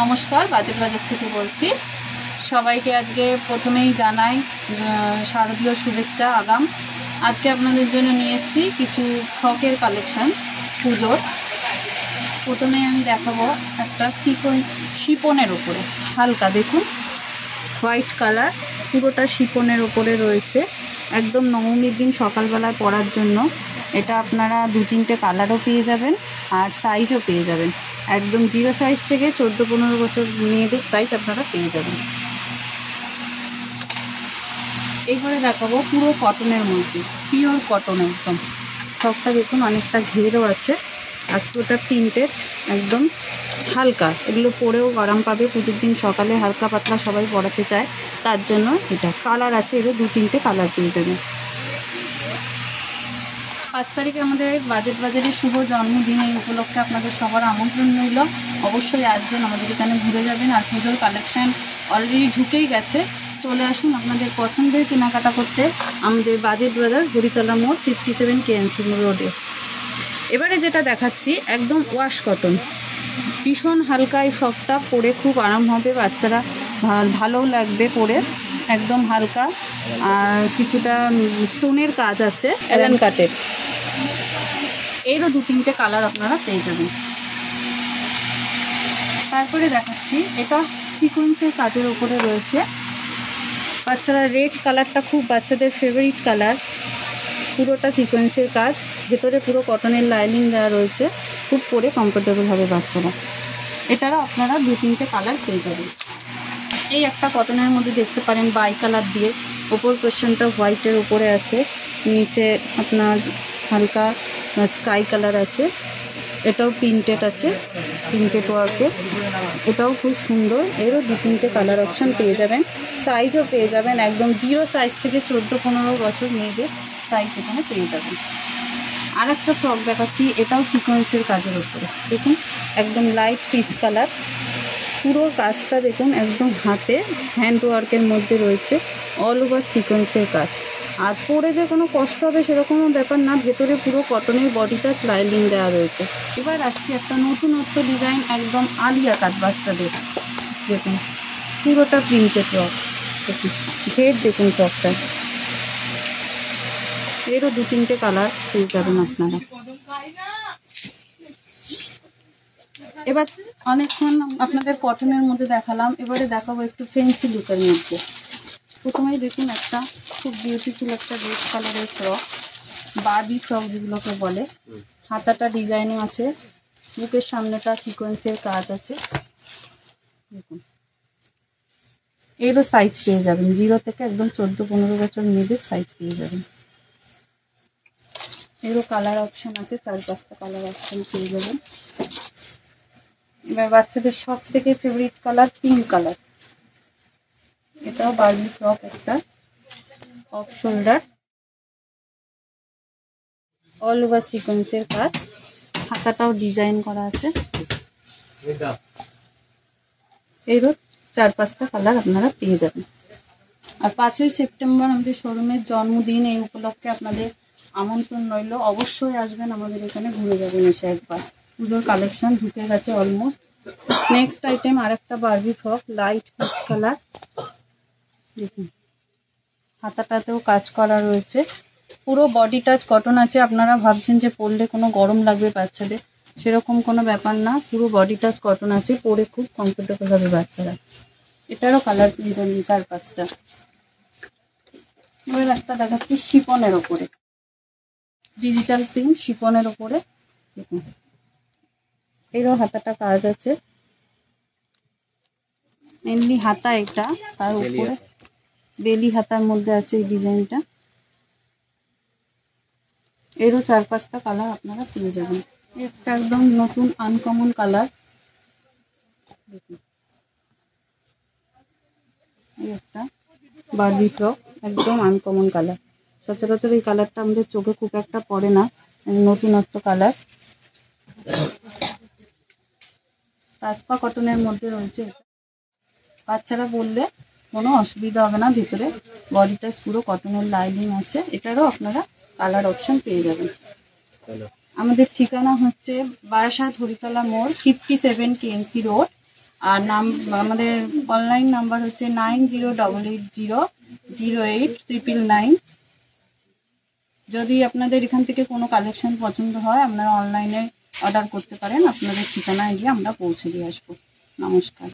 নমস্কার, বাজেট বাজার থেকে বলছি। সবাইকে আজকে প্রথমেই জানাই শারদীয় শুভেচ্ছা আগাম। আজকে আপনাদের জন্য নিয়ে এসেছি কিছু ফ্রকের কালেকশান পুজোর। প্রথমে আমি দেখাবো একটা শিপনের ওপরে, হালকা দেখুন হোয়াইট কালার, পুরোটা শিপনের ওপরে রয়েছে। একদম নবমীর দিন সকালবেলায় পরার জন্য। এটা আপনারা 2-3টে কালারও পেয়ে যাবেন আর সাইজও পেয়ে যাবেন। একদম 0 সাইজ থেকে 14-15 বছর মেয়েদের সাইজ আপনারা পেয়ে যাবেন। এইবারে দেখাবো পুরো কটনের মধ্যে, পিওর কটন একদম। সবটা দেখুন অনেকটা ঘেরও আছে আর পুরোটা প্রিন্টেড, একদম হালকা। এগুলো পরেও আরাম পাবে। পুজোর দিন সকালে হালকা পাতলা সবাই পরাতে চায়, তার জন্য এটা কালার আছে। এরও 2-3টে কালার পেয়ে যাবেন। 5 তারিখে আমাদের বাজারের শুভ জন্মদিন। এই উপলক্ষে আপনাদের সবার আমন্ত্রণ রইল। অবশ্যই আসবেন, আমাদের এখানে ঘুরে যাবেন। আর পুজোর কালেকশান অলরেডি ঢুকেই গেছে। চলে আসুন আপনাদের পছন্দের কেনাকাটা করতে আমাদের বাজেট বাজার, হরিতলা মোড়, 57 কেএনসি রোডে। এবারে যেটা দেখাচ্ছি একদম ওয়াশ কটন, ভীষণ হালকা। এই ফ্রকটা পরে খুব আরাম হবে, বাচ্চারা ভালোও লাগবে পরে। একদম হালকা আর কিছুটা স্টোনের কাজ আছে, অ্যালান কাটের। এরও 2-3টে কালার আপনারা পেয়ে যাবেন। তারপরে দেখাচ্ছি এটা সিকোয়েন্সের কাজের উপরে রয়েছে। বাচ্চারা রেড কালারটা খুব বাচ্চাদের ফেভারিট কালার। পুরোটা সিকোয়েন্সের কাজ, ভেতরে পুরো কটনের লাইনিং দেওয়া রয়েছে। খুব পরে কমফোর্টেবল হবে বাচ্চারা। এটারও আপনারা 2-3টে কালার পেয়ে যাবেন। এই একটা কটনের মধ্যে দেখতে পারেন বাই কালার দিয়ে, ওপর পোর্শনটা হোয়াইটের উপরে আছে, নিচে আপনার হালকা স্কাই কালার আছে। এটাও প্রিন্টেড আছে, প্রিন্টেড ওয়ার্কের। এটাও খুব সুন্দর। এরও 2-3টে কালার অপশান পেয়ে যাবেন, সাইজও পেয়ে যাবেন। একদম 0 সাইজ থেকে 14-15 বছর মেয়েদের সাইজ এখানে পেয়ে যাবেন। আর একটা ফ্রক দেখাচ্ছি, এটাও সিকোয়েন্সের কাজের উপরে। দেখুন একদম লাইট পিচ কালার, পুরো কাজটা দেখুন একদম হাতে হ্যান্ড ওয়ার্কের মধ্যে রয়েছে, অল ওভার সিকোয়েন্সের কাজ। আর পরে যে কোনো কষ্ট হবে সেরকমও ব্যাপার না, ভেতরে পুরো কটনের বডি টাচ লাইনিং দেওয়া রয়েছে। এবার আসছি একটা নতুনত্ব ডিজাইন, একদম আলিয়া কাট বাচ্চাদের। দেখুন পুরোটা প্রিন্টেড ফ্রক, দেখুন ঘের দেখুন ফ্রকটা। এরও 2-3টে কালার পেয়ে যাবেন আপনারা। এবার অনেকক্ষণ আপনাদের কটনের মধ্যে দেখালাম, এবারে দেখাবো একটু ফ্যান্সি লুকের মধ্যে। প্রথমেই দেখুন একটা খুব বিউটিফুল একটা রেড কালারের ফ্রক, বারবি ফ্রক যেগুলোকে বলে। হাতাটা ডিজাইনও আছে, বুকের সামনেটা সিকোয়েন্সের কাজ আছে। দেখুন এরও সাইজ পেয়ে যাবেন, 0 থেকে একদম 14-15 বছর মেয়েদের সাইজ পেয়ে যাবেন। এরও কালার অপশান আছে, 4-5টা কালার অপশান পেয়ে যাবেন। এবার বাচ্চাদের সব থেকে ফেভারিট কালার পিঙ্ক কালার। এটাও বারবি ফ্রক একটা, অফ শোল্ডার, অল ওভার সিকোয়েন্সের কাজ, হাতাটাও ডিজাইন করা আছে। এরও 4-5টা কালার আপনারা পেয়ে যাবেন। আর 5ই সেপ্টেম্বর আমাদের শোরুমের জন্মদিন, এই উপলক্ষে আপনাদের আমন্ত্রণ রইল। অবশ্যই আসবেন, আমাদের এখানে ঘুরে যাবেন এসে একবার। পুজোর কালেকশন ঢুকে গেছে অলমোস্ট। নেক্সট আইটেম আর একটা Barbie frock, light peach colour. দেখুন হাতাটাতেও কাজ করা রয়েছে, পুরো বডি টাচ কটন আছে। আপনারা ভাবছেন যে পরলে কোনো গরম লাগবে বাচ্চাদের, সেরকম কোনো ব্যাপার না। পুরো বডি টাচ কটন আছে, পরে খুব কমফোর্টেবল হবে বাচ্চারা। এটারও কালার পেয়ে যাবেন 4-5টা। এবার একটা দেখাচ্ছি শিপনের ওপরে, ডিজিটাল প্রিন্ট শিপনের ওপরে। দেখুন এরও হাতাটা কাজ আছে, মেনলি হাতা এটা, তার উপরে বেলি হাতার মধ্যে আছে এই ডিজাইনটা। এরও 4-5টা কালার আপনারা পেয়ে যাবেন। একটা একদম নতুন আনকমন কালার। দেখুন এই একটা বারবি ফ্রক, একদম আনকমন কালার। সচরাচর এই কালারটা আমাদের চোখে খুব একটা পড়ে না, নতুনত্ব কালার। কাসপা কটনের মধ্যে রয়েছে। বাচ্চারা বললে কোনো অসুবিধা হবে না, ভিতরে বডি টাচ পুরো কটনের লাইনিং আছে। এটারও আপনারা কালার অপশন পেয়ে যাবেন। আমাদের ঠিকানা হচ্ছে বারাসাত হরিতলা মোড়, 57 কেএনসি রোড। আর আমাদের অনলাইন নাম্বার হচ্ছে 9088000899। যদি আপনাদের এখান থেকে কোনো কালেকশন পছন্দ হয় আপনারা অনলাইনে অর্ডার করতে পারেন, আপনাদের ঠিকানায় গিয়ে আমরা পৌঁছে দিয়ে আসবো। নমস্কার।